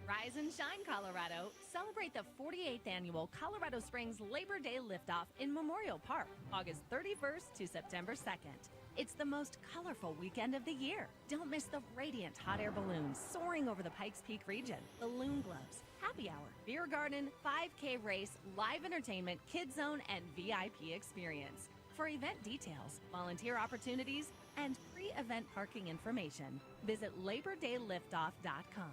Rise and shine, Colorado. Celebrate the 48th annual Colorado Springs Labor Day Liftoff in Memorial Park, August 31st to September 2nd. It's the most colorful weekend of the year. Don't miss the radiant hot air balloons soaring over the Pikes Peak region, balloon globes, happy hour, beer garden, 5K race, live entertainment, kids zone, and VIP experience. For event details, volunteer opportunities, and pre-event parking information, visit LaborDayLiftoff.com.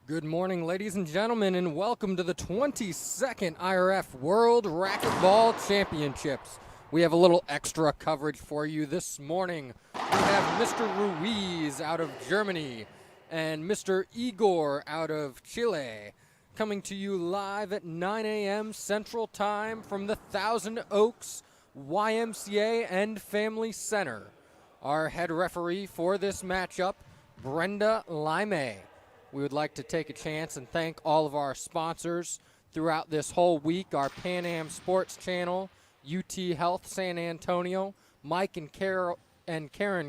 Good morning, ladies and gentlemen, and welcome to the 22nd IRF World Racquetball Championships. We have a little extra coverage for you this morning. We have Mr. Ruiz out of Germany and Mr. Igor out of Chile coming to you live at 9 a.m. Central Time from the Thousand Oaks YMCA and Family Center. Our head referee for this matchup, Brenda Lime. We would like to take a chance and thank all of our sponsors throughout this whole week, our Pan Am Sports Channel, UT Health San Antonio, Mike and Karen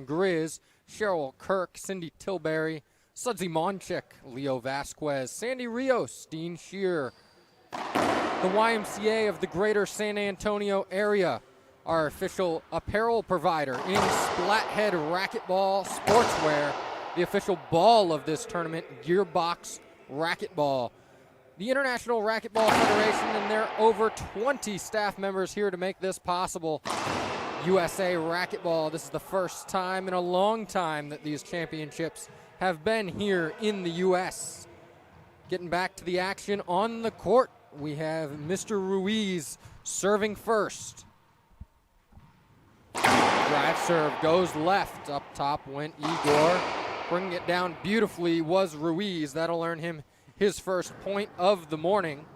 Grizz, Cheryl Kirk, Cindy Tilbury, Sudsy Monchik, Leo Vasquez, Sandy Rios, Dean Shear, the YMCA of the greater San Antonio area, our official apparel provider in Splathead Racquetball Sportswear, the official ball of this tournament, Gearbox Racquetball. The International Racquetball Federation and their over 20 staff members here to make this possible. USA Racquetball, this is the first time in a long time that these championships have been here in the U.S. Getting back to the action on the court, we have Mr. Ruiz serving first. Drive serve goes left. Up top went Igor. Bringing it down beautifully was Ruiz. That'll earn him his first point of the morning.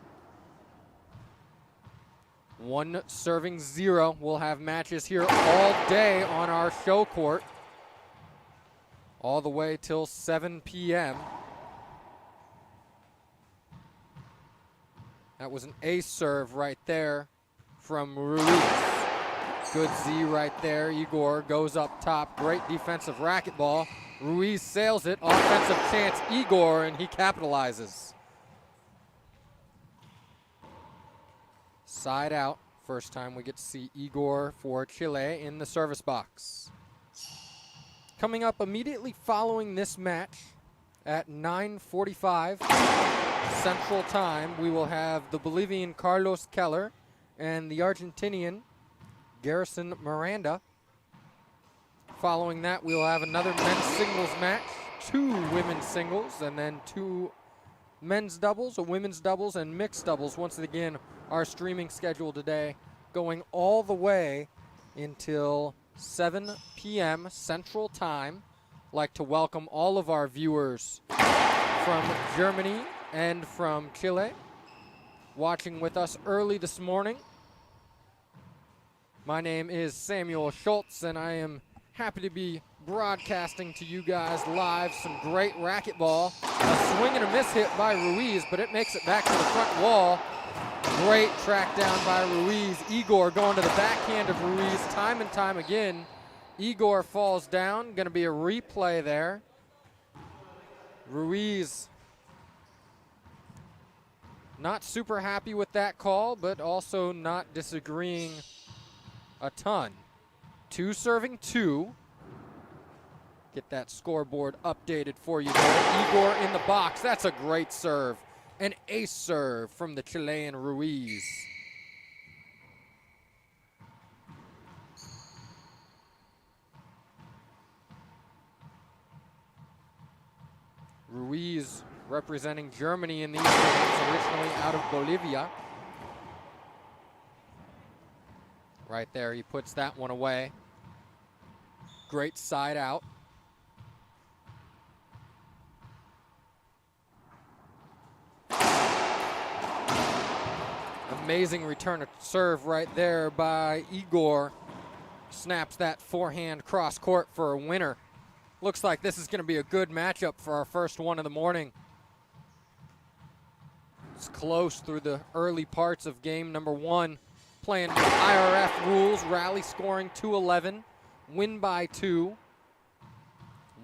1-0. We'll have matches here all day on our show court, all the way till 7 p.m. That was an ace serve right there from Ruiz. Good Z right there. Igor goes up top. Great defensive racquetball. Ruiz sails it. Offensive chance, Igor, and he capitalizes. Side out. First time we get to see Igor for Chile in the service box. Coming up immediately following this match at 9:45 Central Time, we will have the Bolivian Carlos Keller and the Argentinian Garrison Miranda. Following that, we'll have another men's singles match, 2 women's singles, and then 2 men's doubles, a women's doubles, and mixed doubles. Once again, our streaming schedule today going all the way until 7 p.m. Central Time. I'd like to welcome all of our viewers from Germany and from Chile watching with us early this morning. My name is Samuel Schultz, and I am happy to be broadcasting to you guys live some great racquetball. A swing and a miss hit by Ruiz, but it makes it back to the front wall. Great track down by Ruiz. Igor going to the backhand of Ruiz time and time again. Igor falls down. Going to be a replay there. Ruiz not super happy with that call, but also not disagreeing a ton. 2 serving 2. Get that scoreboard updated for you there. Igor in the box. That's a great serve. An ace serve from the Chilean Ruiz. Ruiz representing Germany in these games, originally out of Bolivia. Right there, he puts that one away. Great side out. Amazing return to serve right there by Igor. Snaps that forehand cross court for a winner. Looks like this is going to be a good matchup for our first one of the morning. It's close through the early parts of game number 1. Playing IRF rules, rally scoring 2-11, win by 2.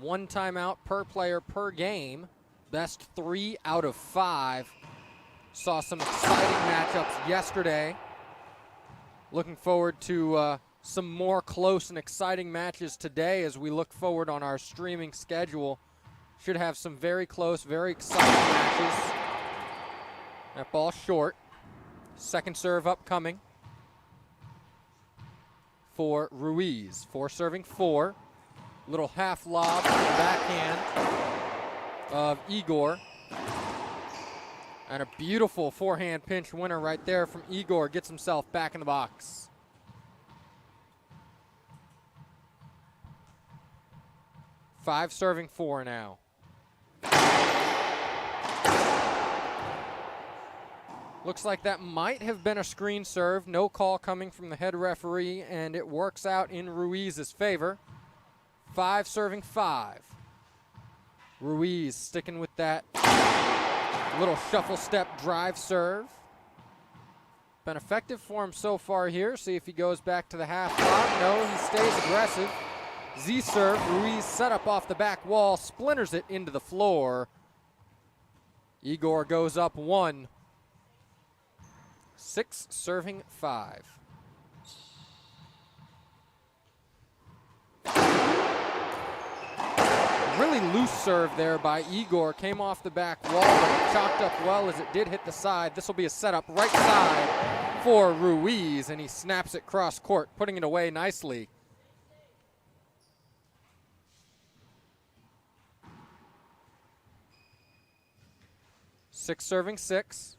1 timeout per player per game. Best 3 out of 5. Saw some exciting matchups yesterday. Looking forward to some more close and exciting matches today as we look forward on our streaming schedule. Should have some very close, very exciting matches. That ball short. Second serve upcoming for Ruiz. 4 serving 4. Little half lob to the backhand of Igor. And a beautiful forehand pinch winner right there from Igor. Gets himself back in the box. Five serving 4 now. Looks like that might have been a screen serve. No call coming from the head referee, and it works out in Ruiz's favor. 5 serving 5. Ruiz sticking with that little shuffle step drive serve. Been effective for him so far here. See if he goes back to the half block. No, he stays aggressive. Z serve. Ruiz set up off the back wall, splinters it into the floor. Igor goes up 1. 6 serving 5. Really loose serve there by Igor. Came off the back wall, but it chalked up well as it did hit the side. This will be a setup right side for Ruiz, and he snaps it cross court, putting it away nicely. Six serving 6.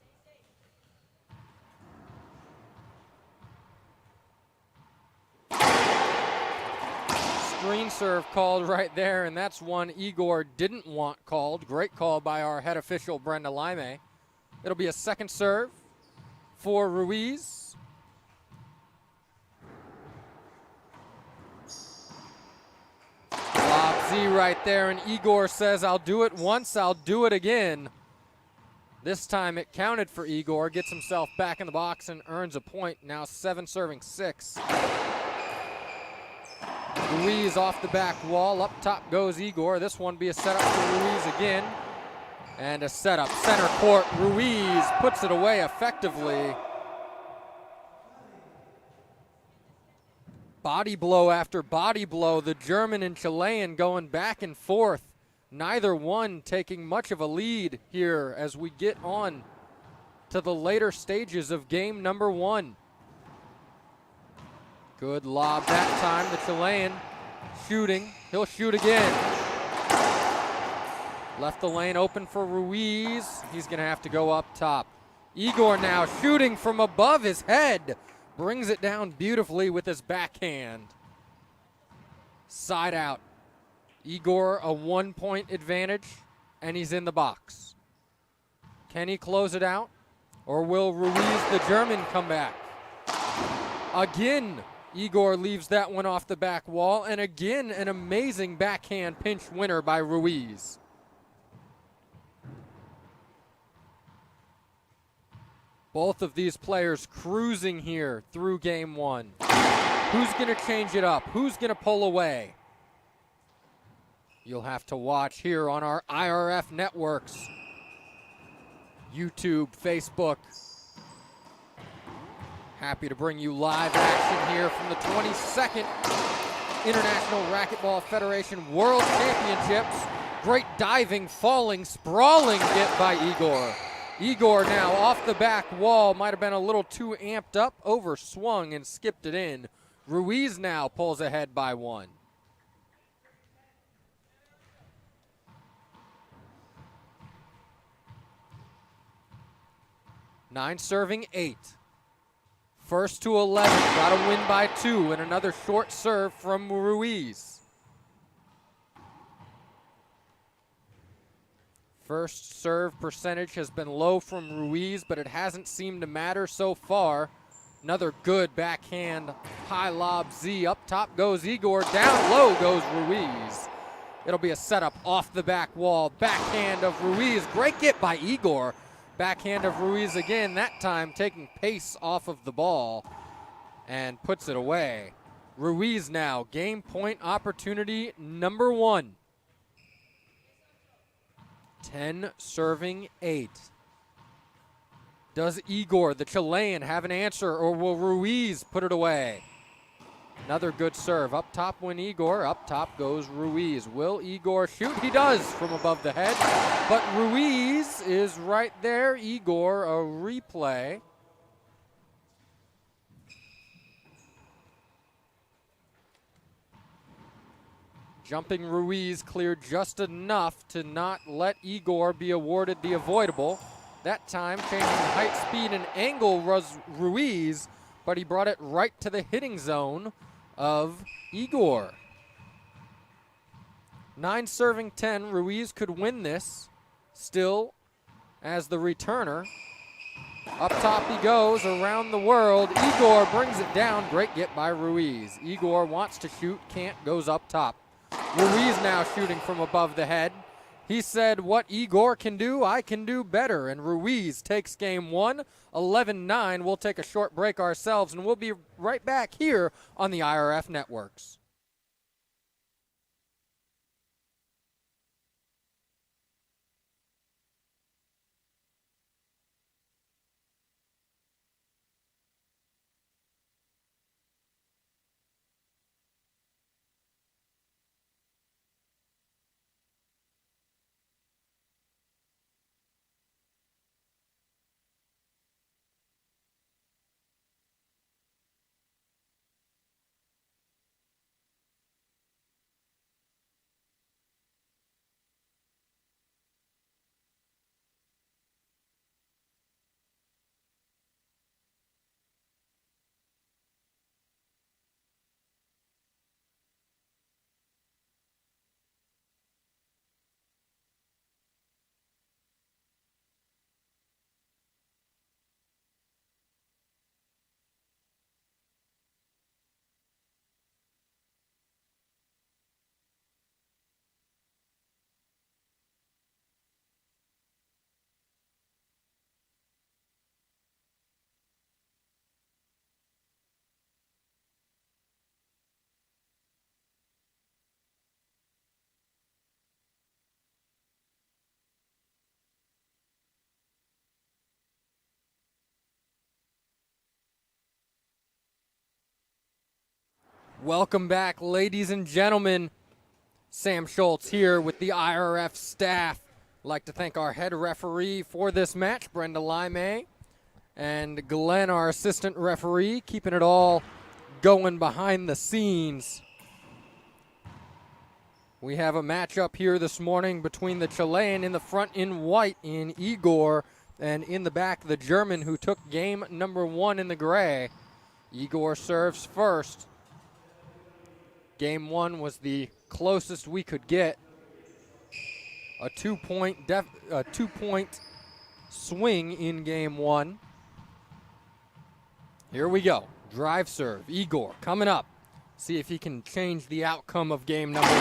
Screen serve called right there, and that's one Igor didn't want called. Great call by our head official, Brenda Lime. It'll be a second serve for Ruiz. Lob Z right there, and Igor says, I'll do it once, I'll do it again. This time it counted for Igor, gets himself back in the box and earns a point. Now 7 serving 6. Ruiz off the back wall. Up top goes Igor. This one be a setup for Ruiz again. And a setup. Center court. Ruiz puts it away effectively. Body blow after body blow. The German and Chilean going back and forth. Neither one taking much of a lead here as we get on to the later stages of game number 1. Good lob that time. The Chilean shooting. He'll shoot again. Left the lane open for Ruiz. He's going to have to go up top. Igor now shooting from above his head. Brings it down beautifully with his backhand. Side out. Igor a 1-point advantage, and he's in the box. Can he close it out, or will Ruiz the German come back? Again, Igor leaves that one off the back wall, and again an amazing backhand pinch winner by Ruiz. Both of these players cruising here through game 1. Who's going to change it up? Who's going to pull away? You'll have to watch here on our IRF networks. YouTube, Facebook. Happy to bring you live action here from the 22nd International Racquetball Federation World Championships. Great diving, falling, sprawling get by Igor. Igor now off the back wall. Might have been a little too amped up, overswung and skipped it in. Ruiz now pulls ahead by 1. Nine serving 8. First to 11. Got to win by 2. And another short serve from Ruiz. First serve percentage has been low from Ruiz, but it hasn't seemed to matter so far. Another good backhand high lob Z. Up top goes Igor. Down low goes Ruiz. It'll be a setup off the back wall. Backhand of Ruiz. Great get by Igor. Backhand of Ruiz again, that time taking pace off of the ball and puts it away. Ruiz now, game point opportunity number 1. 10 serving 8. Does Igor, the Chilean, have an answer, or will Ruiz put it away? Another good serve. Up top went Igor. Up top goes Ruiz. Will Igor shoot? He does from above the head. But Ruiz is right there. Igor, a replay. Jumping Ruiz cleared just enough to not let Igor be awarded the avoidable. That time, changing height, speed, and angle was Ruiz, but he brought it right to the hitting zone of Igor. 9 serving 10. Ruiz could win this still as the returner. Up top he goes around the world. Igor brings it down. Great get by Ruiz. Igor wants to shoot, can't, goes up top. Ruiz now shooting from above the head. He said, what Igor can do, I can do better. And Ruiz takes game 1, 11-9. We'll take a short break ourselves, and we'll be right back here on the IRF Networks. Welcome back, ladies and gentlemen. Sam Schultz here with the IRF staff. I'd like to thank our head referee for this match, Brenda Lime, and Glenn, our assistant referee, keeping it all going behind the scenes. We have a matchup here this morning between the Chilean in the front in white in Igor, and in the back the German who took game number 1 in the gray. Igor serves first. Game 1 was the closest we could get. A two-point swing in game 1. Here we go. Drive serve. Igor coming up. See if he can change the outcome of game number 1.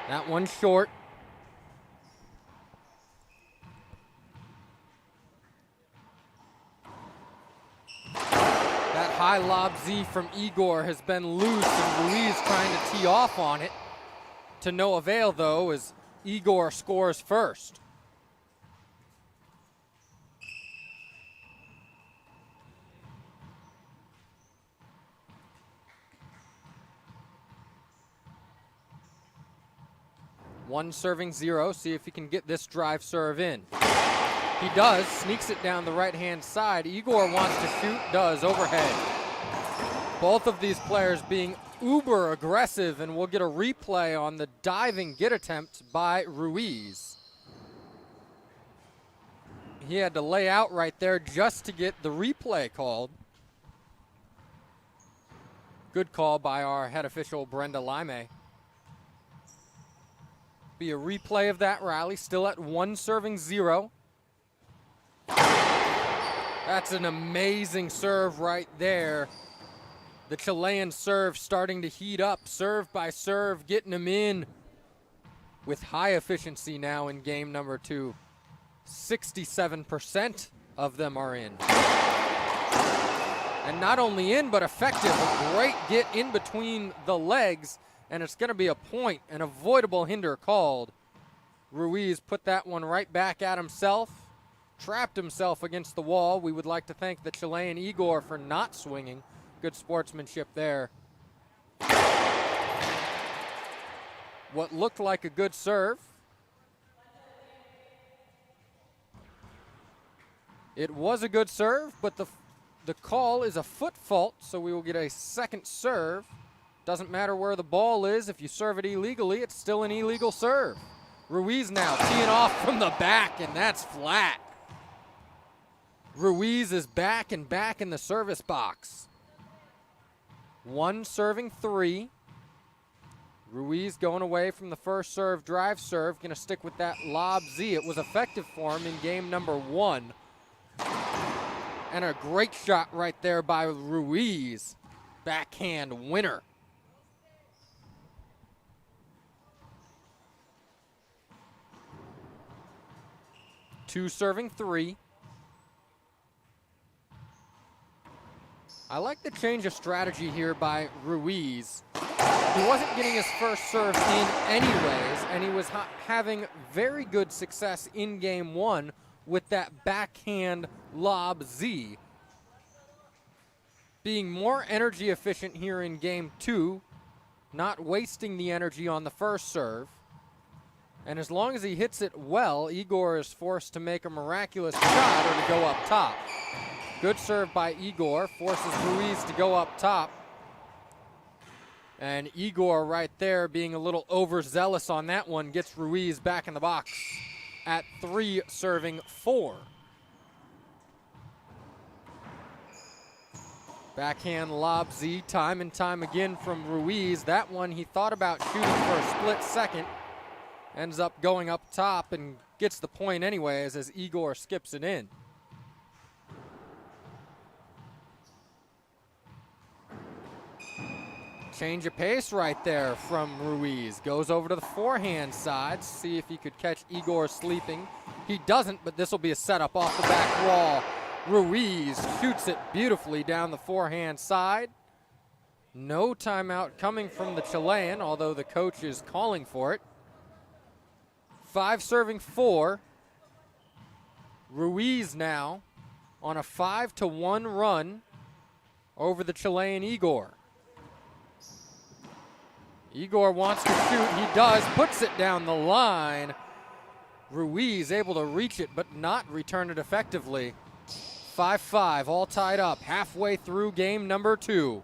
That one's short. That high lob Z from Igor has been loose, and Ruiz trying to tee off on it. To no avail, though, as Igor scores first. One serving 0. See if he can get this drive serve in. He does, sneaks it down the right-hand side. Igor wants to shoot, does, overhead. Both of these players being uber aggressive, and we'll get a replay on the diving get attempt by Ruiz. He had to lay out right there just to get the replay called. Good call by our head official, Brenda Lime. Be a replay of that rally, still at 1 serving 0. That's an amazing serve right there. The Chilean serve starting to heat up, serve by serve, getting them in with high efficiency now in game number 2. 67% of them are in. And not only in, but effective. A great get in between the legs, and it's going to be a point, an avoidable hinder called. Ruiz put that one right back at himself, trapped himself against the wall. We would like to thank the Chilean Igor for not swinging. Good sportsmanship there. What looked like a good serve. It was a good serve, but the call is a foot fault, so we will get a second serve. Doesn't matter where the ball is. If you serve it illegally, it's still an illegal serve. Ruiz now teeing off from the back, and that's flat. Ruiz is back in the service box. 1 serving 3. Ruiz going away from the first serve, drive serve. Going to stick with that lob Z. It was effective for him in game number 1. And a great shot right there by Ruiz. Backhand winner. Two serving 3. I like the change of strategy here by Ruiz. He wasn't getting his first serve in anyways, and he was having very good success in game 1 with that backhand lob Z. Being more energy efficient here in game 2, not wasting the energy on the first serve. And as long as he hits it well, Igor is forced to make a miraculous shot or to go up top. Good serve by Igor, forces Ruiz to go up top. And Igor right there being a little overzealous on that one gets Ruiz back in the box at 3 serving 4. Backhand lob Z time and time again from Ruiz. That one he thought about shooting for a split second. Ends up going up top and gets the point anyways as Igor skips it in. Change of pace right there from Ruiz. Goes over to the forehand side. See if he could catch Igor sleeping. He doesn't, but this will be a setup off the back wall. Ruiz shoots it beautifully down the forehand side. No timeout coming from the Chilean, although the coach is calling for it. 5 serving 4. Ruiz now on a 5-1 run over the Chilean Igor. Igor wants to shoot. He does. Puts it down the line. Ruiz able to reach it but not return it effectively. 5-5, all tied up. Halfway through game number 2.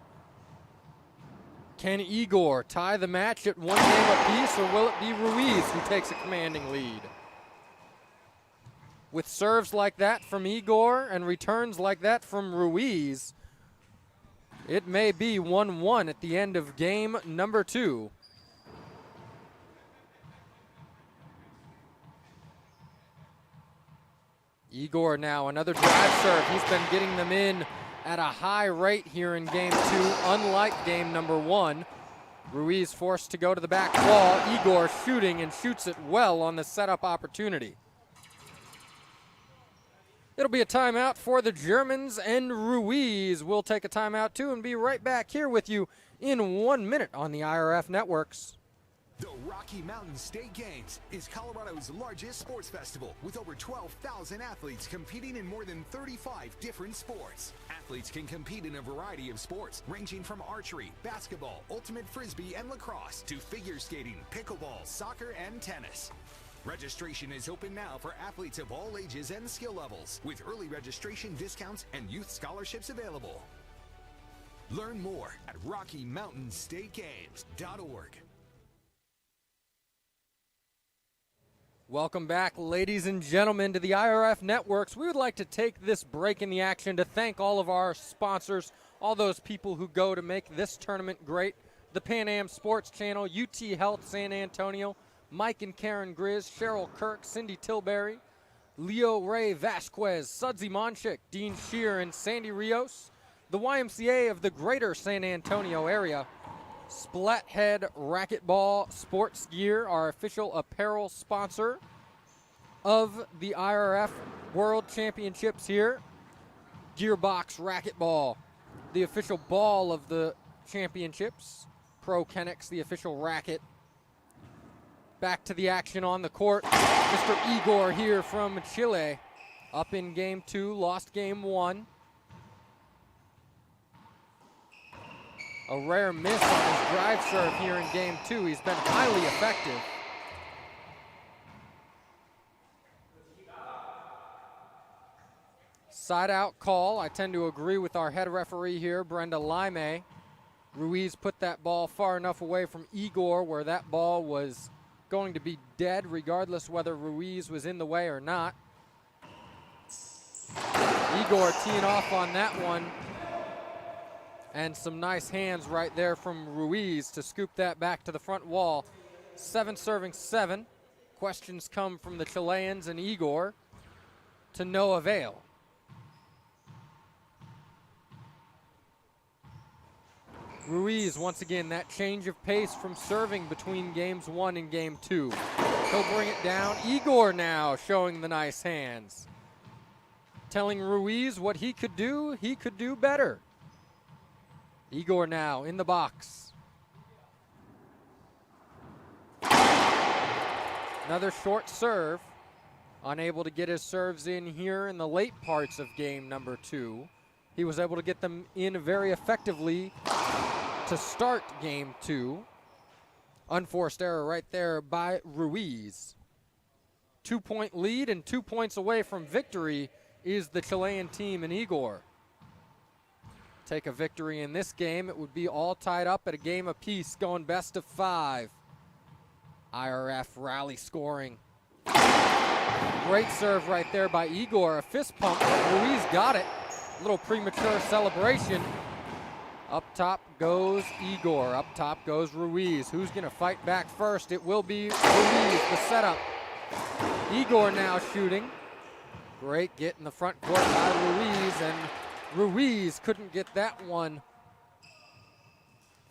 Can Igor tie the match at 1 game apiece, or will it be Ruiz who takes a commanding lead? With serves like that from Igor and returns like that from Ruiz, it may be 1-1 at the end of game number 2. Igor now, another drive serve. He's been getting them in at a high rate here in game 2, unlike game number 1. Ruiz forced to go to the back wall. Igor shooting and shoots it well on the setup opportunity. It'll be a timeout for the Germans, and Ruiz will take a timeout too and be right back here with you in 1 minute on the IRF networks. The Rocky Mountain State Games is Colorado's largest sports festival with over 12,000 athletes competing in more than 35 different sports. Athletes can compete in a variety of sports ranging from archery, basketball, ultimate frisbee, and lacrosse to figure skating, pickleball, soccer, and tennis. Registration is open now for athletes of all ages and skill levels, with early registration discounts and youth scholarships available. Learn more at RockyMountainStateGames.org. Welcome back, ladies and gentlemen, to the IRF Networks. We would like to take this break in the action to thank all of our sponsors, all those people who go to make this tournament great. The Pan Am Sports Channel, UT Health San Antonio, Mike and Karen Grizz, Cheryl Kirk, Cindy Tilbury, Leo Ray Vasquez, Sudsy Monchik, Dean Shear, and Sandy Rios, the YMCA of the greater San Antonio area, Splathead Racquetball Sports Gear, our official apparel sponsor of the IRF World Championships here. Gearbox Racquetball, the official ball of the championships. Pro Kennex, the official racket. Back to the action on the court. Mr. Igor here from Chile. Up in game 2, lost game 1. A rare miss on his drive serve here in game 2. He's been highly effective. Side out call. I tend to agree with our head referee here, Brenda Lime. Ruiz put that ball far enough away from Igor where that ball was going to be dead regardless whether Ruiz was in the way or not. Igor teeing off on that one. And some nice hands right there from Ruiz to scoop that back to the front wall. 7 serving 7. Questions come from the Chileans and Igor to no avail. Ruiz, once again, that change of pace from serving between games 1 and game 2. He'll bring it down. Igor now showing the nice hands. Telling Ruiz what he could do better. Igor now in the box. Another short serve. Unable to get his serves in here in the late parts of game number 2. He was able to get them in very effectively to start game 2. Unforced error right there by Ruiz. 2-point lead and 2 points away from victory is the Chilean team and Igor. Take a victory in this game, it would be all tied up at a game apiece, going best of 5. IRF rally scoring. Great serve right there by Igor. A fist pump, but Ruiz got it. A little premature celebration. Up top goes Igor. Up top goes Ruiz. Who's going to fight back first? It will be Ruiz, the setup. Igor now shooting. Great get in the front court by Ruiz, and Ruiz couldn't get that one.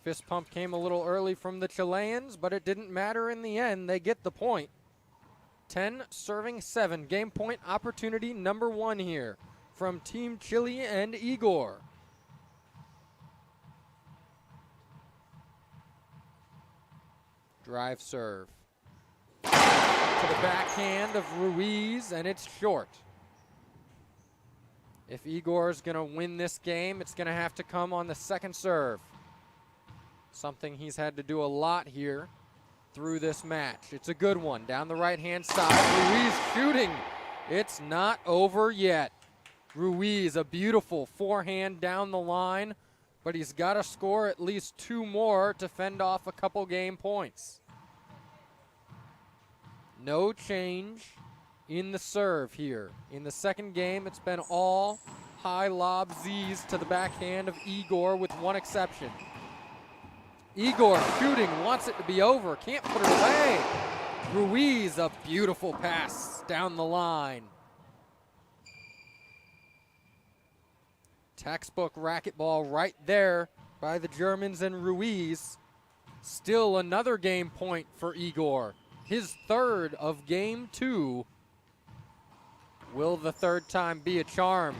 Fist pump came a little early from the Chileans, but it didn't matter in the end. They get the point. 10 serving 7. Game point opportunity number 1 here from Team Chile and Igor. Drive serve. To the backhand of Ruiz, and it's short. If Igor's going to win this game, it's going to have to come on the second serve. Something he's had to do a lot here through this match. It's a good one down the right-hand side. Ruiz shooting. It's not over yet. Ruiz, a beautiful forehand down the line, but he's got to score at least 2 more to fend off a couple game points. No change in the serve here. In the second game, it's been all high lob Z's to the backhand of Igor with one exception. Igor shooting, wants it to be over, can't put it away. Ruiz, a beautiful pass down the line. Textbook racquetball right there by the Germans and Ruiz. Still another game point for Igor. His 3rd of game 2. Will the 3rd time be a charm?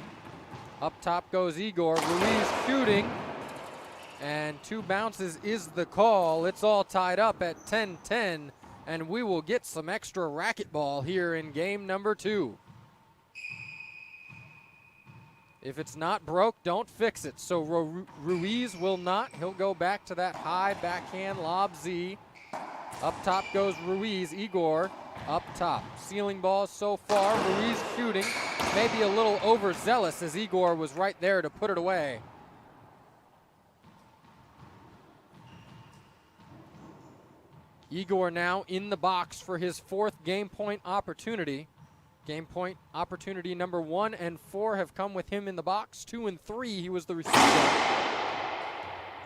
Up top goes Igor. Ruiz shooting. And 2 bounces is the call. It's all tied up at 10-10. And we will get some extra racquetball here in game number 2. If it's not broke, don't fix it. So Ruiz will not. He'll go back to that high backhand lob Z. Up top goes Ruiz. Igor up top. Ceiling ball so far. Ruiz shooting. Maybe a little overzealous as Igor was right there to put it away. Igor now in the box for his 4th game point opportunity. Game point opportunity number 1 and 4 have come with him in the box. 2 and 3, he was the receiver.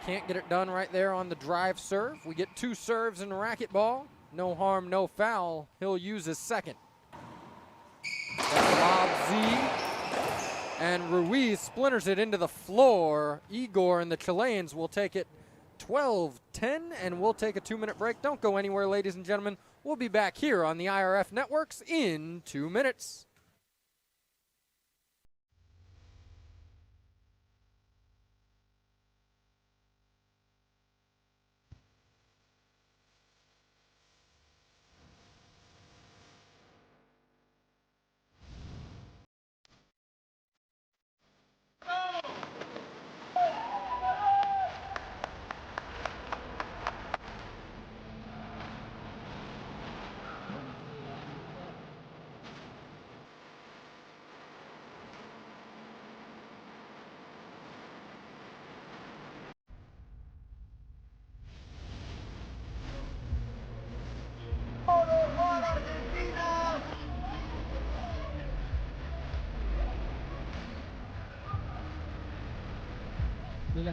Can't get it done right there on the drive serve. We get 2 serves in racquetball. No harm, no foul. He'll use his second. That lob Z. And Ruiz splinters it into the floor. Igor and the Chileans will take it 12-10, and we'll take a 2-minute break. Don't go anywhere, ladies and gentlemen. We'll be back here on the IRF Networks in 2 minutes.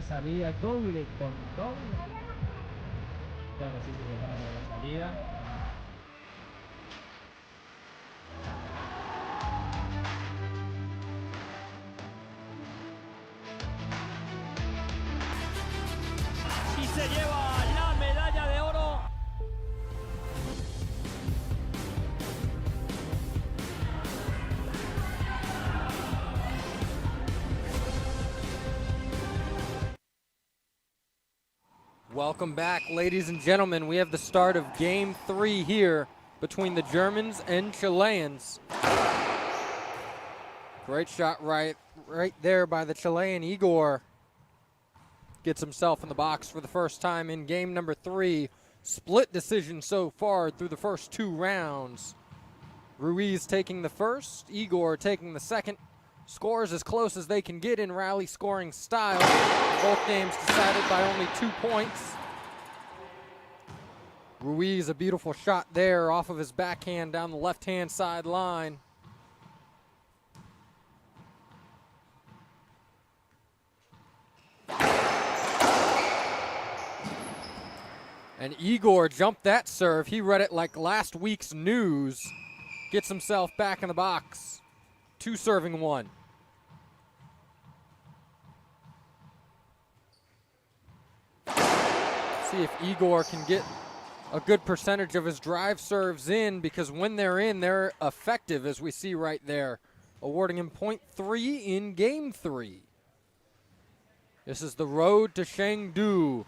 salida doble con doble. Claro, sí, que la salida. Y se lleva la medalla de oro. Welcome back, ladies and gentlemen. We have the start of Game 3 here between the Germans and Chileans. Great shot right there by the Chilean. Igor gets himself in the box for the first time in game number 3. Split decision so far through the first 2 rounds. Ruiz taking the first, Igor taking the second. Scores as close as they can get in rally scoring style. Both games decided by only 2 points. Ruiz, a beautiful shot there off of his backhand down the left-hand sideline. And Igor jumped that serve. He read it like last week's news. Gets himself back in the box. 2 serving 1. See if Igor can get a good percentage of his drive serves in, because when they're in, they're effective, as we see right there. Awarding him .3 in game 3. This is the road to Chengdu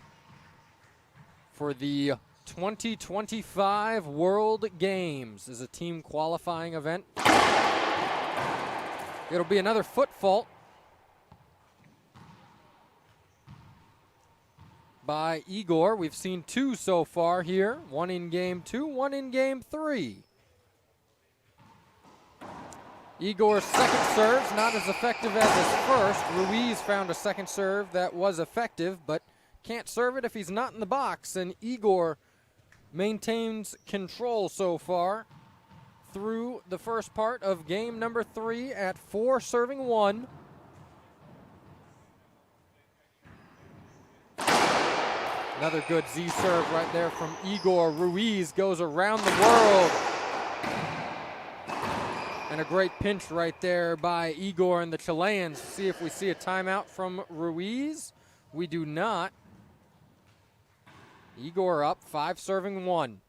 for the 2025 World Games. Is a team qualifying event. It'll be another foot fault by Igor. We've seen 2 so far here. 1 in game 2, 1 in game 3. Igor's second serve's not as effective as his first. Ruiz found a second serve that was effective, but can't serve it if he's not in the box. And Igor maintains control so far through the first part of game number 3 at 4 serving 1. Another good Z serve right there from Igor. Ruiz goes around the world. And a great pinch right there by Igor and the Chileans. See if we see a timeout from Ruiz. We do not. Igor up, 5 serving 1.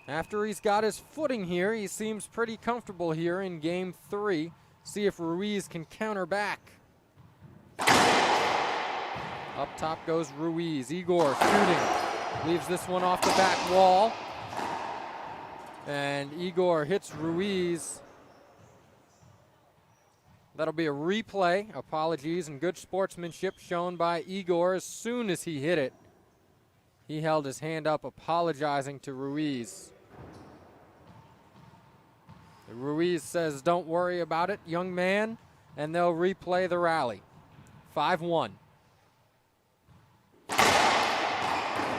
After he's got his footing here, he seems pretty comfortable here in game 3. See if Ruiz can counter back. Up top goes Ruiz. Igor shooting. Leaves this one off the back wall. And Igor hits Ruiz. That'll be a replay. Apologies, and good sportsmanship shown by Igor as soon as he hit it. He held his hand up apologizing to Ruiz. Ruiz says, "Don't worry about it, young man," and they'll replay the rally. 5-1.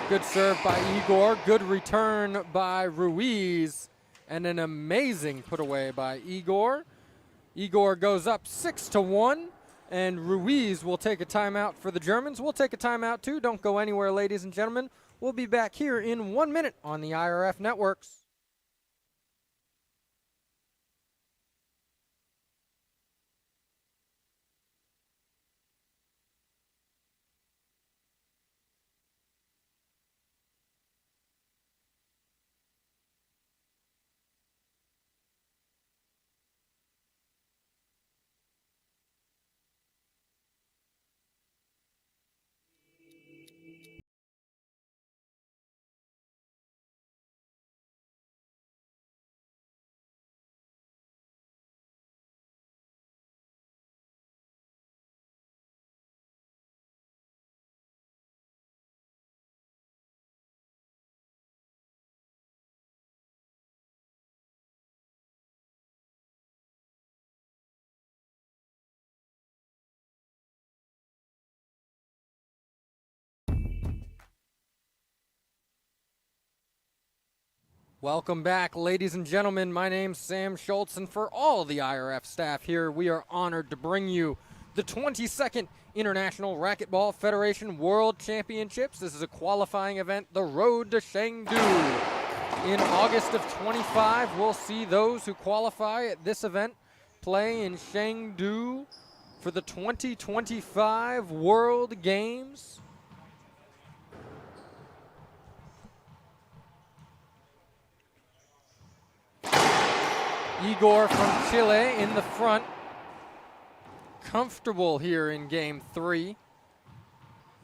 Good serve by Igor. Good return by Ruiz. And an amazing put away by Igor. Igor goes up 6-1. And Ruiz will take a timeout for the Germans. We'll take a timeout too. Don't go anywhere, ladies and gentlemen. We'll be back here in 1 minute on the IRF Networks. Welcome back, ladies and gentlemen. My name's Sam Schultz, and for all the IRF staff here, we are honored to bring you the 22nd International Racquetball Federation World Championships. This is a qualifying event, the Road to Chengdu. In August of 25, we'll see those who qualify at this event play in Chengdu for the 2025 World Games. Igor from Chile in the front. Comfortable here in game 3.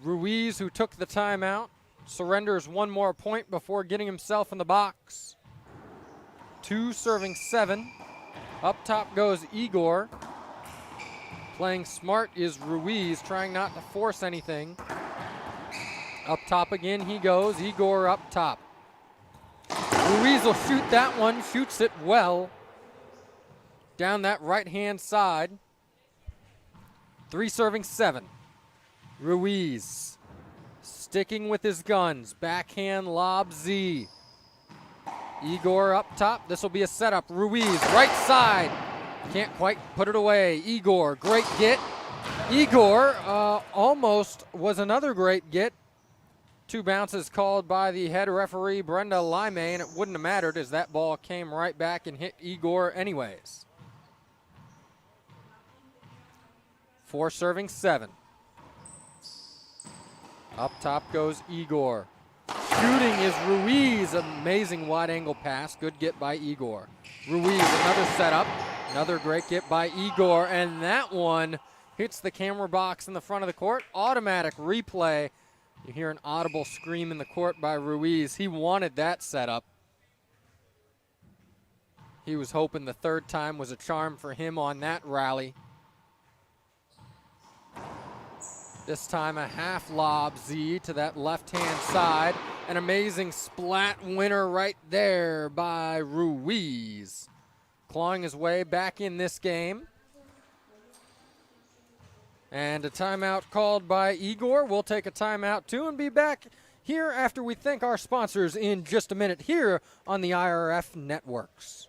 Ruiz, who took the timeout, surrenders one more point before getting himself in the box. 2 serving 7. Up top goes Igor. Playing smart is Ruiz, trying not to force anything. Up top again he goes, Igor up top. Ruiz will shoot that one, shoots it well. Down that right-hand side. 3 serving 7. Ruiz sticking with his guns. Backhand lob Z. Igor up top. This will be a setup. Ruiz, right side. Can't quite put it away. Igor, great get. Igor almost was another great get. 2 bounces called by the head referee, Brenda Lime, and it wouldn't have mattered as that ball came right back and hit Igor anyways. 4 serving 7. Up top goes Igor. Shooting is Ruiz. Amazing wide angle pass. Good get by Igor. Ruiz, another setup. Another great get by Igor. And that one hits the camera box in the front of the court. Automatic replay. You hear an audible scream in the court by Ruiz. He wanted that setup. He was hoping the third time was a charm for him on that rally. This time a half lob Z to that left-hand side. An amazing splat winner right there by Ruiz. Clawing his way back in this game. And a timeout called by Igor. We'll take a timeout too and be back here after we thank our sponsors in just a minute here on the IRF Networks.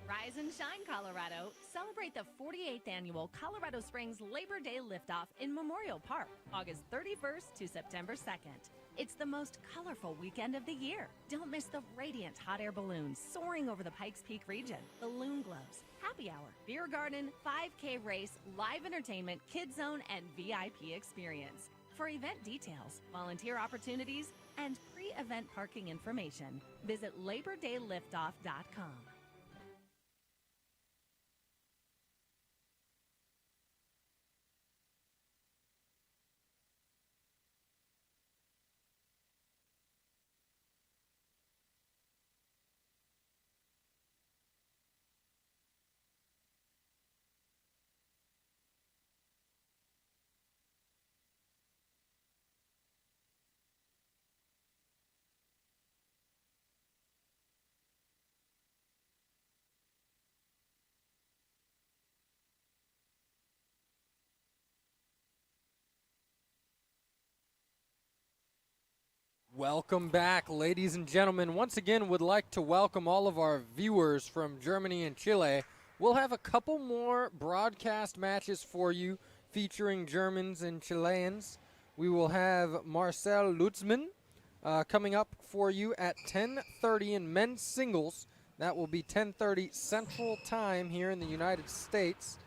Rise and shine, Colorado. Celebrate the 48th annual Colorado Springs Labor Day Liftoff in Memorial Park, August 31st to September 2nd. It's the most colorful weekend of the year. Don't miss the radiant hot air balloons soaring over the Pikes Peak region, balloon glows, happy hour, beer garden, 5K race, live entertainment, kids zone, and VIP experience. For event details, volunteer opportunities, and pre-event parking information, visit LaborDayLiftoff.com. Welcome back, ladies and gentlemen. Once again, would like to welcome all of our viewers from Germany and Chile. We'll have a couple more broadcast matches for you featuring Germans and Chileans. We will have Marcel Lutzmann coming up for you at 10:30 in men's singles. That will be 10:30 Central Time here in the United States.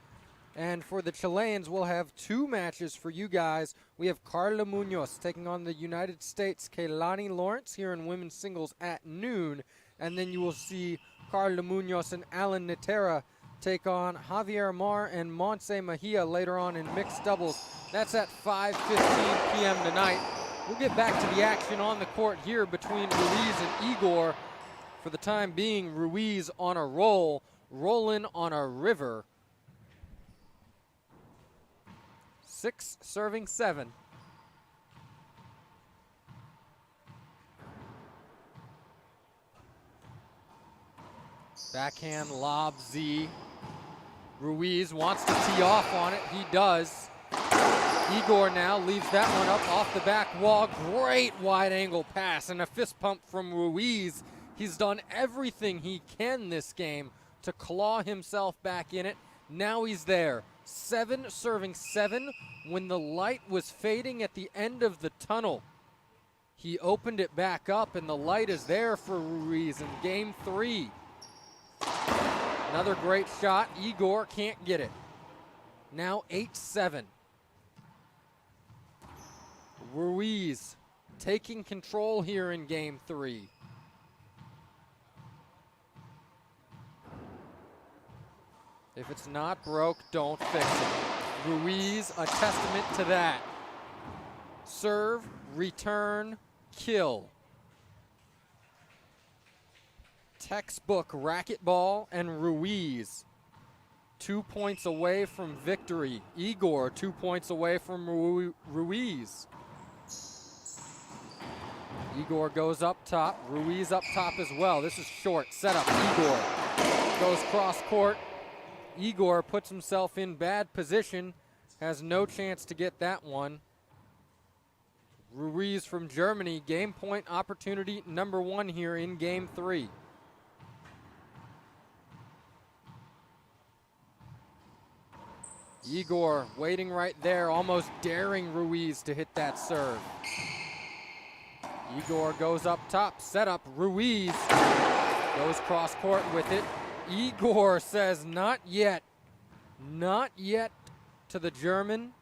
And for the Chileans, we'll have 2 matches for you guys. We have Carla Munoz taking on the United States' Keilani Lawrence here in women's singles at noon. And then you will see Carla Munoz and Alan Nitera take on Javier Mar and Montse Mejia later on in mixed doubles. That's at 5:15 p.m. tonight. We'll get back to the action on the court here between Ruiz and Igor. For the time being, Ruiz on a roll, rolling on a river. 6 serving 7. Backhand lob Z. Ruiz wants to tee off on it. He does. Igor now leaves that one up off the back wall. Great wide angle pass and a fist pump from Ruiz. He's done everything he can this game to claw himself back in it. Now he's there. 7 serving 7 when the light was fading at the end of the tunnel. He opened it back up, and the light is there for Ruiz in game 3. Another great shot. Igor can't get it. Now 8-7. Ruiz taking control here in game 3. If it's not broke, don't fix it. Ruiz, a testament to that. Serve, return, kill. Textbook racquetball, and Ruiz 2 points away from victory. Igor 2 points away from Ruiz. Igor goes up top. Ruiz up top as well. This is short. Set up. Igor goes cross court. Igor puts himself in bad position. Has no chance to get that one. Ruiz from Germany. Game point opportunity number 1 here in game 3. Igor waiting right there, almost daring Ruiz to hit that serve. Igor goes up top, set up. Ruiz goes cross court with it. Igor says not yet. Not yet to the German.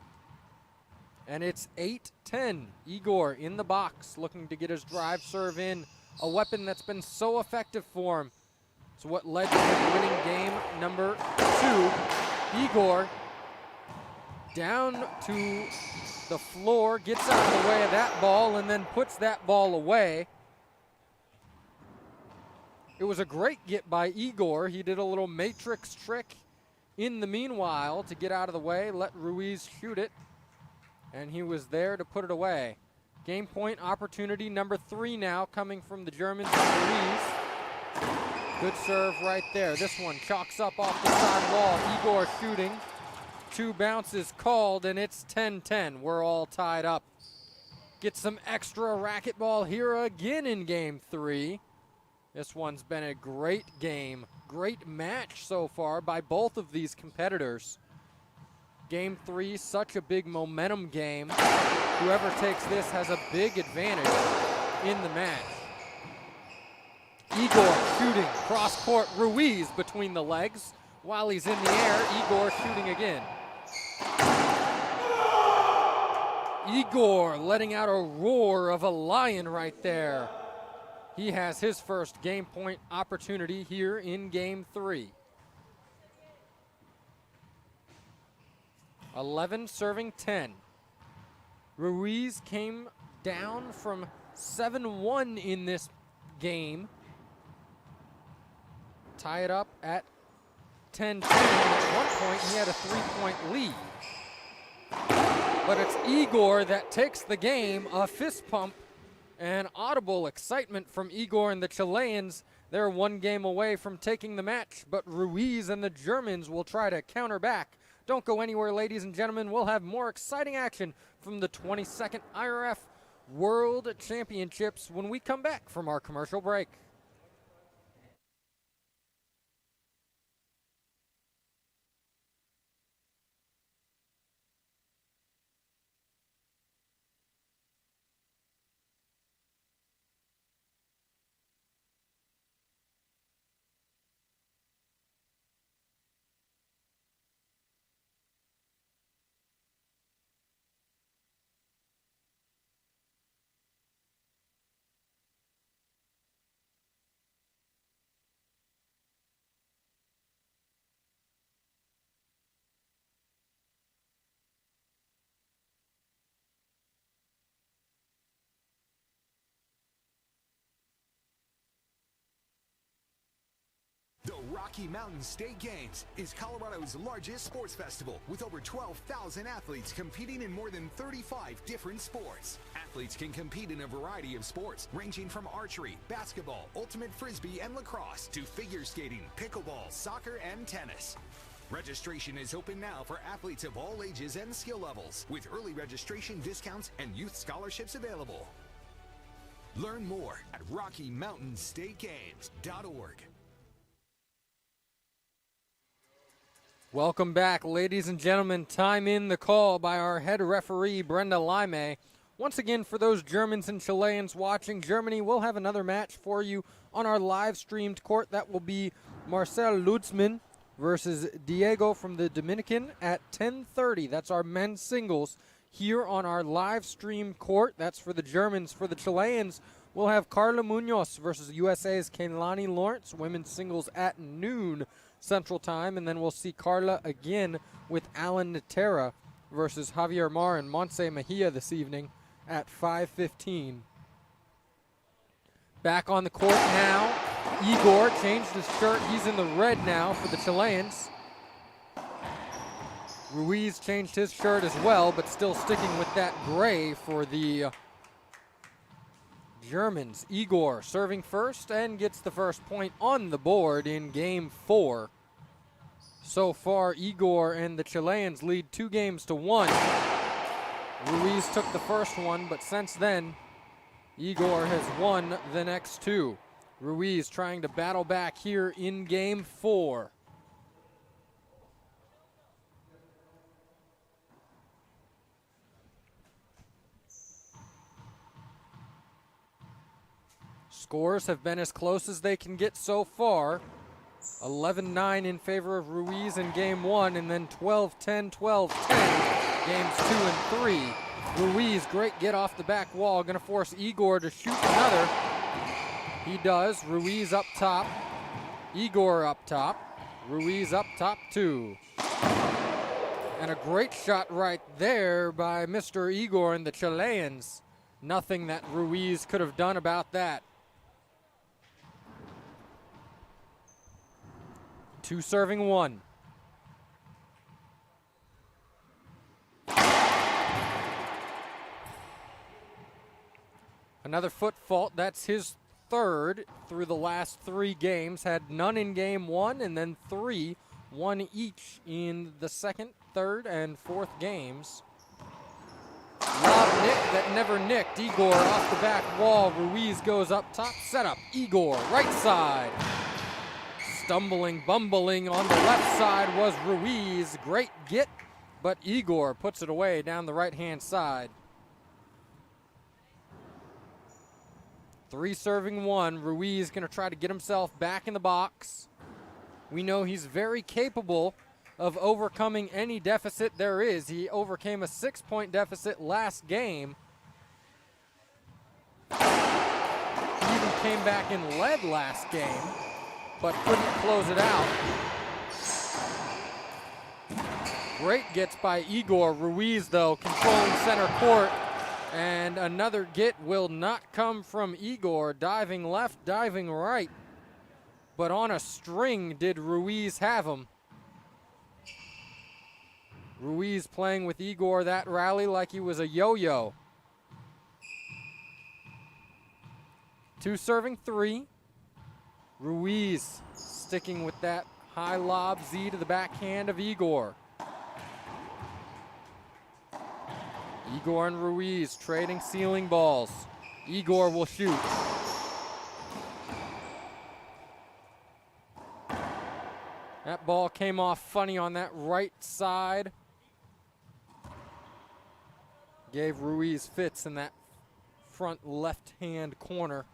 And it's 8-10. Igor in the box looking to get his drive serve in. A weapon that's been so effective for him. It's what led to him winning game number 2. Igor down to the floor, gets out of the way of that ball, and then puts that ball away. It was a great get by Igor. He did a little matrix trick in the meanwhile to get out of the way, let Ruiz shoot it, and he was there to put it away. Game point opportunity number 3 now coming from the Germans and Ruiz. Good serve right there. This one chalks up off the side wall. Igor shooting. 2 bounces called, and it's 10-10. We're all tied up. Get some extra racquetball here again in game 3. This one's been a great game, great match so far by both of these competitors. Game 3, such a big momentum game. Whoever takes this has a big advantage in the match. Igor shooting, cross court, Ruiz between the legs. While he's in the air, Igor shooting again. Igor letting out a roar of a lion right there. He has his first game point opportunity here in game 3. 11 serving 10. Ruiz came down from 7-1 in this game. Tie it up at 10-10. At one point, he had a 3-point lead. But it's Igor that takes the game. A fist pump and audible excitement from Igor and the Chileans. They're 1 game away from taking the match, but Ruiz and the Germans will try to counter back. Don't go anywhere, ladies and gentlemen. We'll have more exciting action from the 22nd IRF World Championships when we come back from our commercial break. The Rocky Mountain State Games is Colorado's largest sports festival with over 12,000 athletes competing in more than 35 different sports. Athletes can compete in a variety of sports ranging from archery, basketball, ultimate frisbee, and lacrosse to figure skating, pickleball, soccer, and tennis. Registration is open now for athletes of all ages and skill levels with early registration discounts and youth scholarships available. Learn more at RockyMountainStateGames.org. Welcome back, ladies and gentlemen. Time in the call by our head referee, Brenda Lime. Once again, for those Germans and Chileans watching, Germany will have another match for you on our live-streamed court. That will be Marcel Lutzmann versus Diego from the Dominican at 10:30. That's our men's singles here on our live-streamed court. That's for the Germans. For the Chileans, we'll have Carla Munoz versus USA's Keilani Lawrence, women's singles at noon Central Time, and then we'll see Carla again with Alan Natera versus Javier Mar and Montse Mejia this evening at 5:15. Back on the court now. Igor changed his shirt. He's in the red now for the Chileans. Ruiz changed his shirt as well, but still sticking with that gray for the Germans. Igor serving first and gets the first point on the board in game 4. So far, Igor and the Chileans lead 2-1. Ruiz took the first one, but since then, Igor has won the next 2. Ruiz trying to battle back here in game 4. Scores have been as close as they can get so far. 11-9 in favor of Ruiz in game 1, and then 12-10, 12-10, games 2 and 3. Ruiz, great get off the back wall, gonna force Igor to shoot another. He does. Ruiz up top. Igor up top. Ruiz up top too. And a great shot right there by Mr. Igor and the Chileans. Nothing that Ruiz could have done about that. 2 serving 1. Another foot fault. That's his third through the last 3 games. Had none in game 1 and then 3, 1 each in the second, third, and fourth games. Lob nick that never nicked. Igor off the back wall. Ruiz goes up top. Setup. Igor, right side. Stumbling, bumbling on the left side was Ruiz. Great get, but Igor puts it away down the right-hand side. 3 serving 1. Ruiz going to try to get himself back in the box. We know he's very capable of overcoming any deficit there is. He overcame a 6-point deficit last game. He even came back and led last game, but couldn't close it out. Great gets by Igor. Ruiz, though, controlling center court. And another get will not come from Igor. Diving left, diving right. But on a string did Ruiz have him. Ruiz playing with Igor that rally like he was a yo-yo. 2 serving 3. Ruiz sticking with that high lob Z to the backhand of Igor. Igor and Ruiz trading ceiling balls. Igor will shoot. That ball came off funny on that right side. Gave Ruiz fits in that front left-hand corner.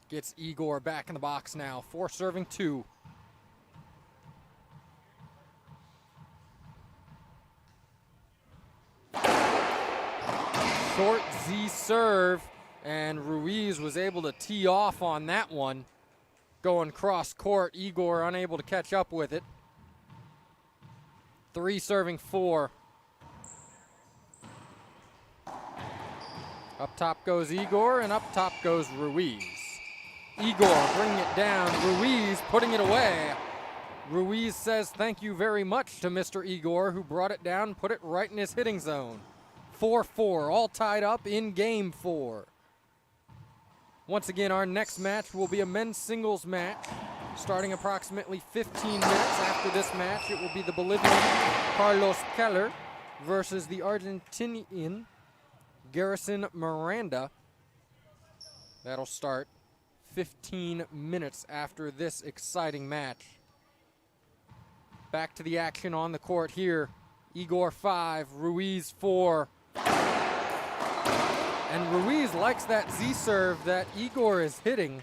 Gets Igor back in the box now. 4 serving 2. Short Z serve, and Ruiz was able to tee off on that one. Going cross court, Igor unable to catch up with it. 3 serving 4. Up top goes Igor, and up top goes Ruiz. Igor bringing it down, Ruiz putting it away. Ruiz says thank you very much to Mr. Igor, who brought it down, put it right in his hitting zone. 4-4, all tied up in game 4. Once again, our next match will be a men's singles match. Starting approximately 15 minutes after this match, it will be the Bolivian Carlos Keller versus the Argentinian Garrison Miranda. That'll start 15 minutes after this exciting match. Back to the action on the court here. Igor 5, Ruiz 4. And Ruiz likes that Z-serve that Igor is hitting.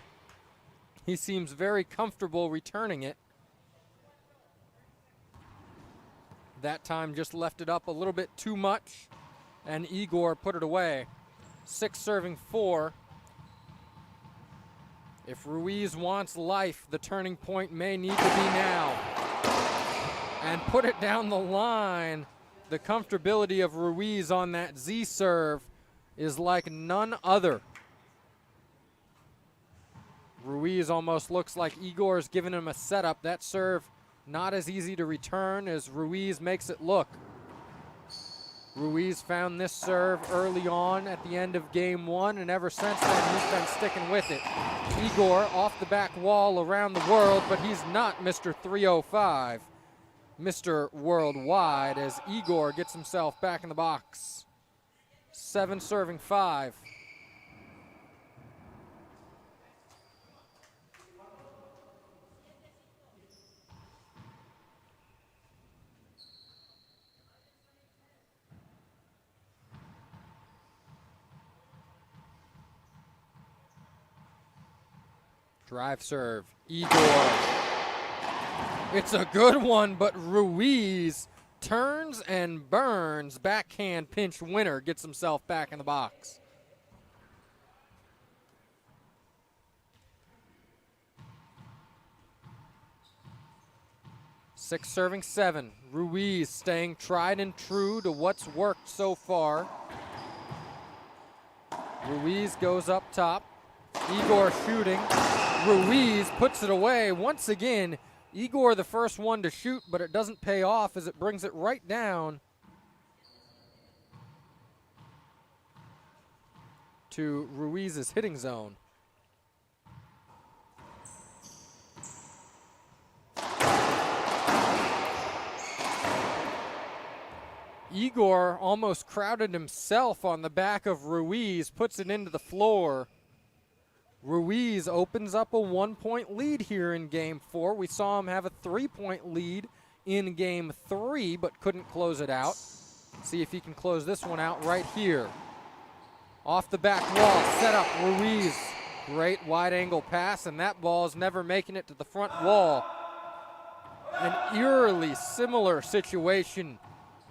He seems very comfortable returning it. That time just left it up a little bit too much, and Igor put it away. 6 serving 4. If Ruiz wants life, the turning point may need to be now. And put it down the line. The comfortability of Ruiz on that Z serve is like none other. Ruiz almost looks like Igor's giving him a setup. That serve not as easy to return as Ruiz makes it look. Ruiz found this serve early on at the end of game 1, and ever since then he's been sticking with it. Igor off the back wall around the world, but he's not Mr. 305. Mr. Worldwide, as Igor gets himself back in the box. 7 serving 5. Drive serve, Igor. It's a good one, but Ruiz turns and burns. Backhand pinch winner, gets himself back in the box. Six serving 7. Ruiz staying tried and true to what's worked so far. Ruiz goes up top. Igor shooting. Ruiz puts it away once again. Igor the first one to shoot, but it doesn't pay off as it brings it right down to Ruiz's hitting zone. Igor almost crowded himself on the back of Ruiz, puts it into the floor. Ruiz opens up a 1-point lead here in game 4. We saw him have a 3-point lead in game 3, but couldn't close it out. See if he can close this one out right here. Off the back wall, set up Ruiz. Great wide angle pass, and that ball is never making it to the front wall. An eerily similar situation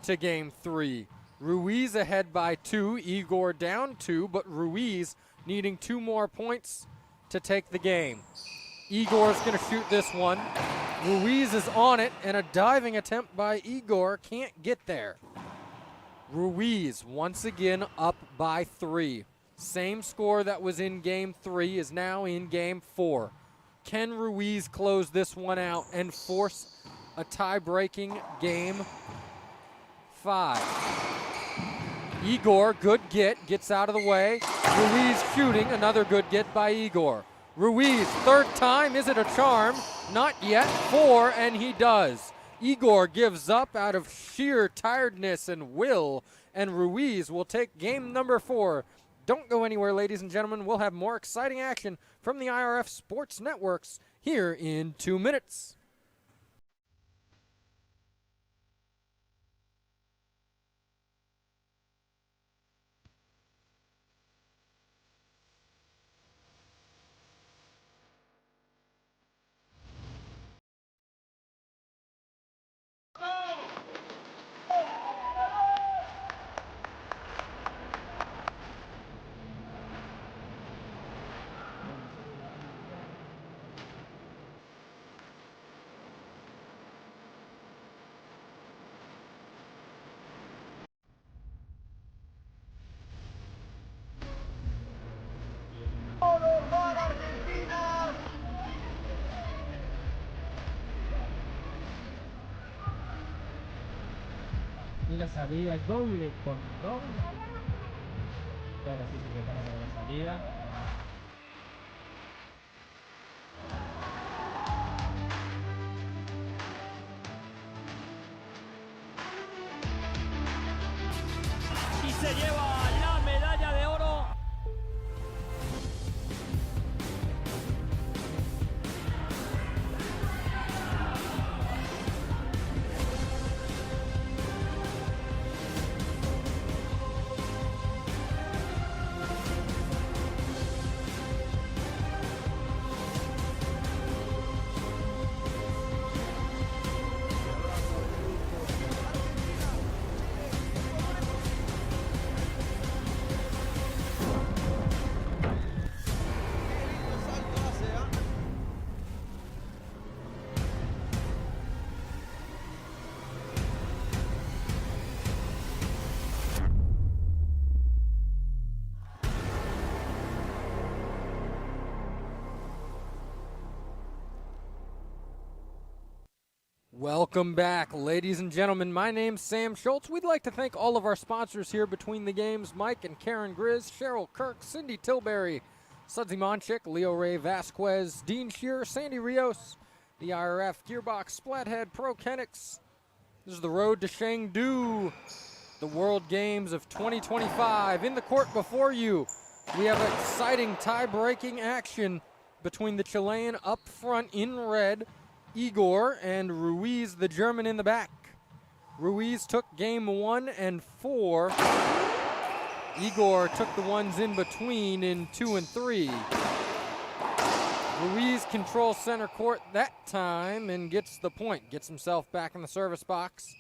to game 3. Ruiz ahead by 2, Igor down 2, but Ruiz needing 2 more points to take the game. Igor's going to shoot this one. Ruiz is on it, and a diving attempt by Igor can't get there. Ruiz once again up by 3. Same score that was in game 3 is now in game 4. Can Ruiz close this one out and force a tie-breaking game 5? Igor, good get, gets out of the way. Ruiz shooting, another good get by Igor. Ruiz, third time, is it a charm? Not yet, 4, and he does. Igor gives up out of sheer tiredness and will, and Ruiz will take game number 4. Don't go anywhere, ladies and gentlemen. We'll have more exciting action from the IRF Sports Networks here in 2 minutes. Y la salida es doble con doble. Ahora sí se prepara para la salida. Y se lleva la medalla. Welcome back, ladies and gentlemen. My name's Sam Schultz. We'd like to thank all of our sponsors here between the games: Mike and Karen Grizz, Cheryl Kirk, Cindy Tilbury, Sudsy Monchick, Leo Ray Vasquez, Dean Shearer, Sandy Rios, the IRF, Gearbox, Splathead, Pro Kenix. This is the road to Chengdu, the World Games of 2025. In the court before you, we have exciting tie-breaking action between the Chilean up front in red, Igor, and Ruiz, the German, in the back. Ruiz took game 1 and 4. Igor took the ones in between in 2 and 3. Ruiz controls center court that time and gets the point. Gets himself back in the service box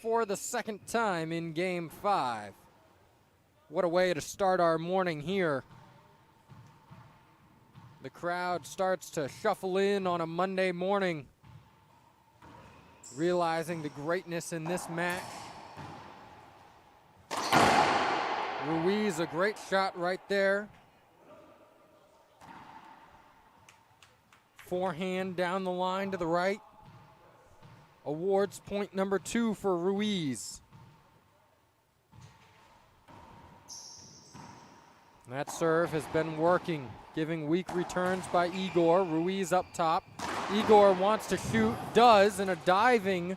for the second time in game 5. What a way to start our morning here. The crowd starts to shuffle in on a Monday morning, realizing the greatness in this match. Ruiz, a great shot right there. Forehand down the line to the right. Awards point number 2 for Ruiz. That serve has been working, giving weak returns by Igor. Ruiz up top. Igor wants to shoot, does, in a diving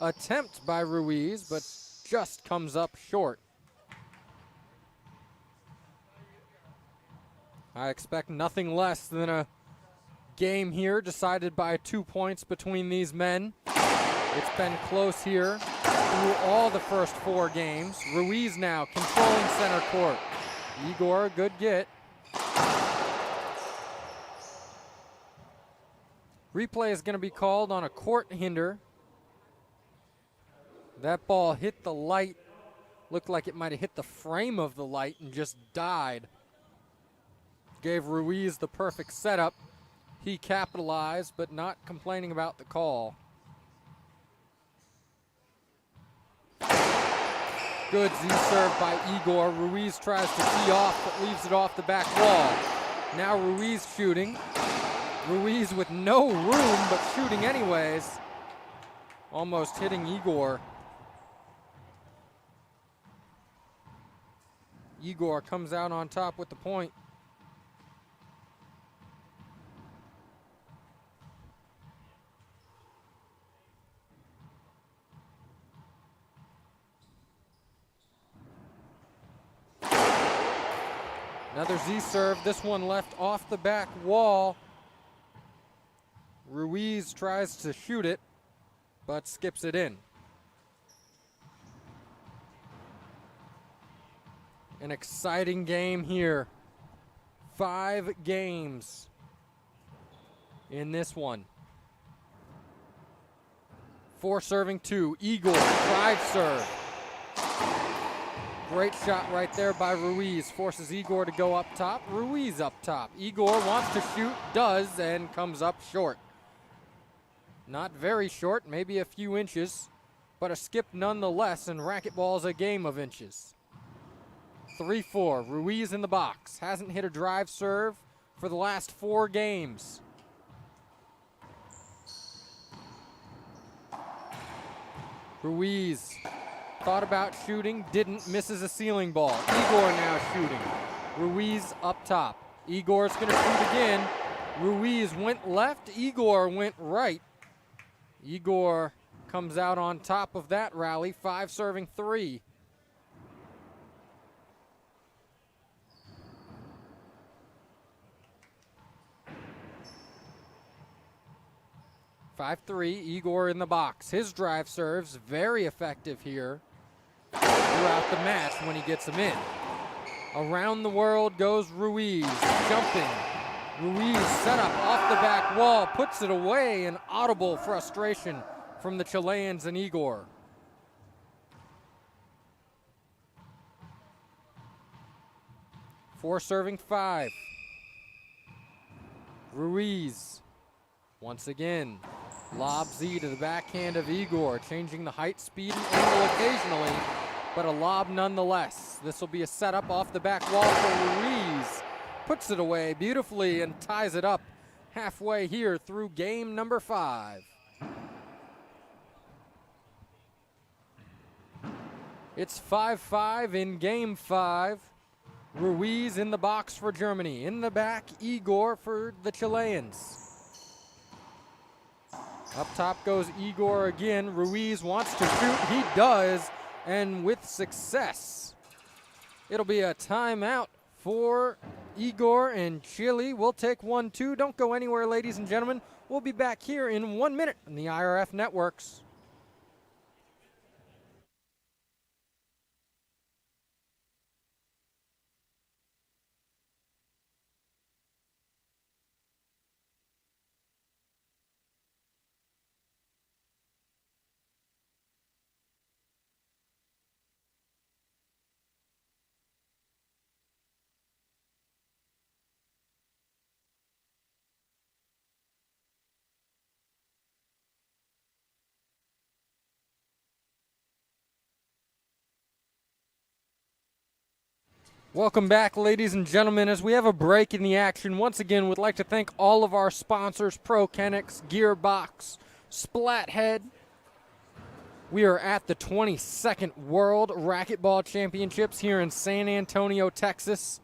attempt by Ruiz, but just comes up short. I expect nothing less than a game here decided by 2 points between these men. It's been close here through all the first 4 games. Ruiz now controlling center court. Igor, good get. Replay is going to be called on a court hinder. That ball hit the light. Looked like it might have hit the frame of the light and just died. Gave Ruiz the perfect setup. He capitalized, but not complaining about the call. Good Z-serve by Igor. Ruiz tries to tee off, but leaves it off the back wall. Now Ruiz shooting. Ruiz with no room, but shooting anyways. Almost hitting Igor. Igor comes out on top with the point. Another Z-serve, this one left off the back wall. Ruiz tries to shoot it, but skips it in. An exciting game here. 5 games in this one. 4 serving 2. Igor, drive serve. Great shot right there by Ruiz. Forces Igor to go up top. Ruiz up top. Igor wants to shoot, does, and comes up short. Not very short, maybe a few inches, but a skip nonetheless, and racquetball is a game of inches. 3-4, Ruiz in the box. Hasn't hit a drive serve for the last 4 games. Ruiz thought about shooting, didn't, misses a ceiling ball. Igor now shooting. Ruiz up top. Igor's gonna shoot again. Ruiz went left, Igor went right. Igor comes out on top of that rally, 5 serving 3. Igor in the box. His drive serves very effective here throughout the match when he gets them in. Around the world goes Ruiz, jumping. Ruiz set up off the back wall, puts it away, in audible frustration from the Chileans and Igor. Four serving 5. Ruiz, once again, lob Z to the backhand of Igor, changing the height, speed, and angle occasionally, but a lob nonetheless. This will be a setup off the back wall for Ruiz. Puts it away beautifully and ties it up halfway here through game number 5. It's 5-5 in game 5. Ruiz in the box for Germany. In the back, Igor for the Chileans. Up top goes Igor again. Ruiz wants to shoot. He does, and with success. It'll be a timeout for Igor and Chile. We'll take 1-2. Don't go anywhere, ladies and gentlemen. We'll be back here in 1 minute on the IRF Networks. Welcome back, ladies and gentlemen. As we have a break in the action, once again, we'd like to thank all of our sponsors, Pro Kennex, Gearbox, Splathead. We are at the 22nd World Racquetball Championships here in San Antonio, Texas.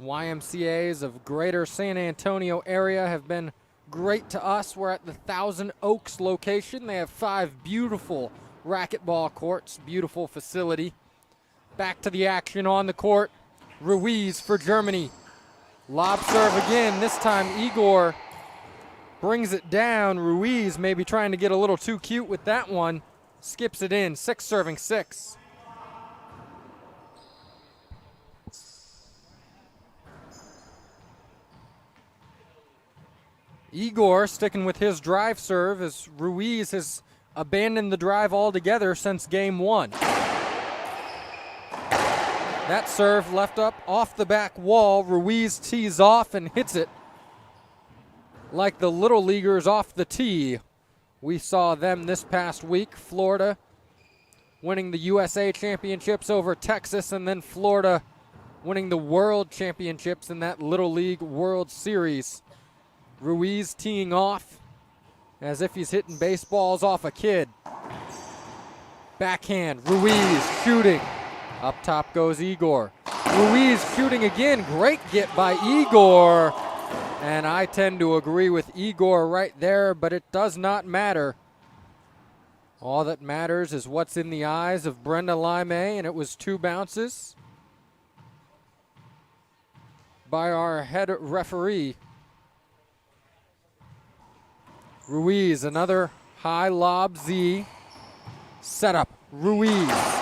YMCAs of greater San Antonio area have been great to us. We're at the Thousand Oaks location. They have 5 beautiful racquetball courts, beautiful facility. Back to the action on the court. Ruiz for Germany. Lob serve again. This time Igor brings it down. Ruiz maybe trying to get a little too cute with that one. Skips it in. 6-6. Igor sticking with his drive serve as Ruiz has abandoned the drive altogether since game 1. That serve left up off the back wall. Ruiz tees off and hits it like the little leaguers off the tee. We saw them this past week. Florida winning the USA Championships over Texas, and then Florida winning the World Championships in that Little League World Series. Ruiz teeing off as if he's hitting baseballs off a kid. Backhand, Ruiz shooting. Up top goes Igor. Ruiz shooting again. Great get by Igor. And I tend to agree with Igor right there, but it does not matter. All that matters is what's in the eyes of Brenda Lime, and it was 2 bounces by our head referee. Ruiz, another high lob Z. Setup, Ruiz.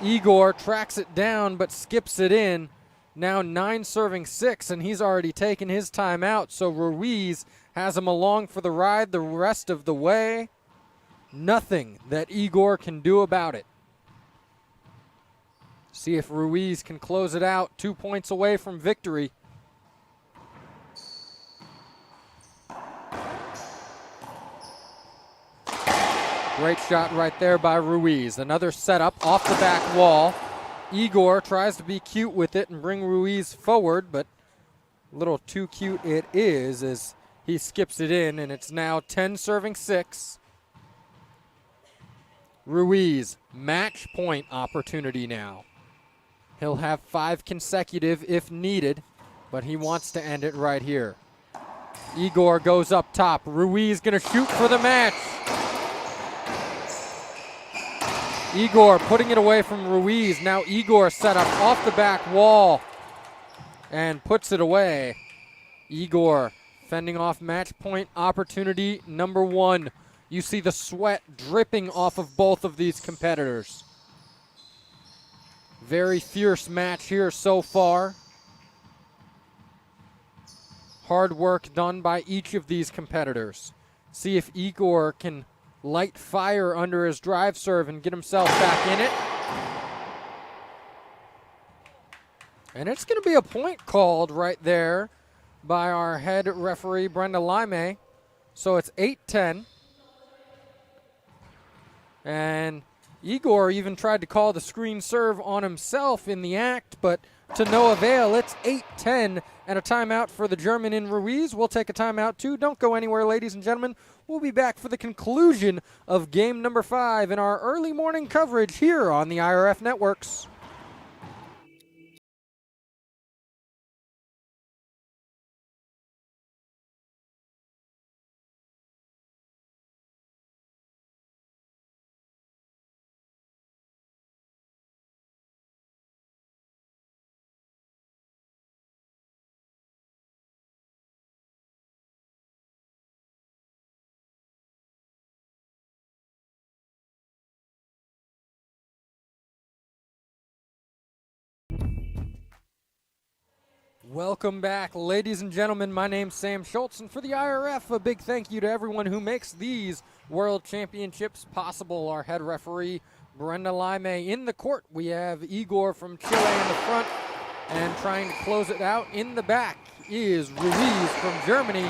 Igor tracks it down but skips it in. Now 9-6, and he's already taken his timeout, so Ruiz has him along for the ride the rest of the way. Nothing that Igor can do about it. See if Ruiz can close it out. 2 points away from victory. Great shot right there by Ruiz. Another setup off the back wall. Igor tries to be cute with it and bring Ruiz forward, but a little too cute it is as he skips it in, and it's now 10-6. Ruiz, match point opportunity now. He'll have 5 consecutive if needed, but he wants to end it right here. Igor goes up top. Ruiz gonna shoot for the match. Igor putting it away from Ruiz. Now Igor set up off the back wall and puts it away. Igor fending off match point opportunity number 1. You see the sweat dripping off of both of these competitors. Very fierce match here so far. Hard work done by each of these competitors. See if Igor can light fire under his drive serve and get himself back in it. And it's going to be a point called right there by our head referee, Brenda Lime. So it's 8-10. And Igor even tried to call the screen serve on himself in the act, but to no avail. It's 8-10 and a timeout for the German in Ruiz. We'll take a timeout too. Don't go anywhere, ladies and gentlemen. We'll be back for the conclusion of game number 5 in our early morning coverage here on the IRF Networks. Welcome back, ladies and gentlemen. My name's Sam Schultz, and for the IRF, a big thank you to everyone who makes these World Championships possible. Our head referee, Brenda Lime. In the court, we have Igor from Chile in the front, and trying to close it out in the back is Ruiz from Germany.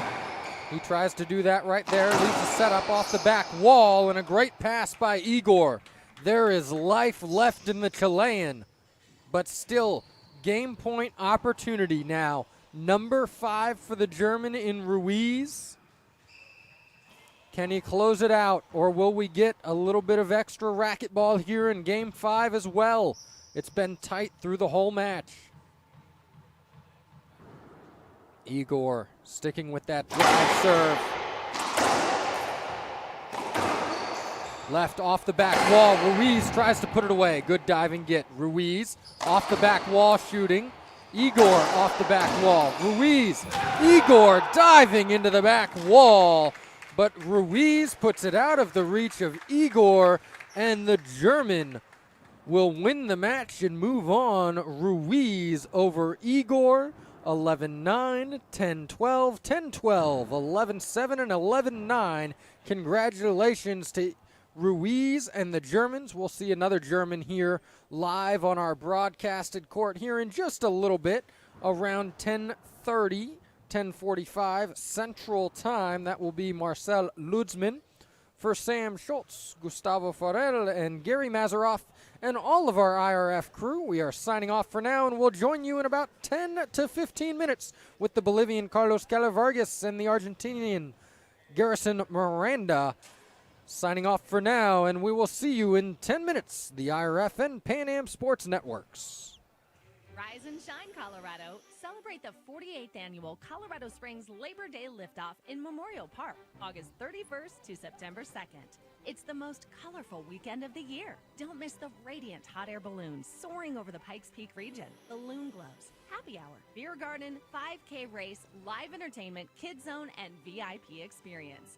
He tries to do that right there, leaves a setup off the back wall, and a great pass by Igor. There is life left in the Chilean, but still game point opportunity now. Number 5 for the German in Ruiz. Can he close it out, or will we get a little bit of extra racquetball here in game 5 as well? It's been tight through the whole match. Igor sticking with that drive serve. Left off the back wall. Ruiz tries to put it away. Good diving get. Ruiz off the back wall shooting. Igor off the back wall. Ruiz. Igor diving into the back wall. But Ruiz puts it out of the reach of Igor, and the German will win the match and move on. Ruiz over Igor. 11-9, 10-12, 10-12, 11-7, and 11-9. Congratulations to Ruiz and the Germans. We'll see another German here live on our broadcasted court here in just a little bit, around 10:30, 10:45 Central Time. That will be Marcel Lutzman. For Sam Schultz, Gustavo Farrell, and Gary Mazeroff, and all of our IRF crew, we are signing off for now, and we'll join you in about 10 to 15 minutes with the Bolivian Carlos Calavargas and the Argentinian Garrison Miranda. Signing off for now, and we will see you in 10 minutes, the IRF and Pan Am Sports Networks. Rise and shine, Colorado. Celebrate the 48th annual Colorado Springs Labor Day Liftoff in Memorial Park, August 31st to September 2nd. It's the most colorful weekend of the year. Don't miss the radiant hot air balloons soaring over the Pikes Peak region, balloon glows, happy hour, beer garden, 5K race, live entertainment, kids zone, and VIP experience.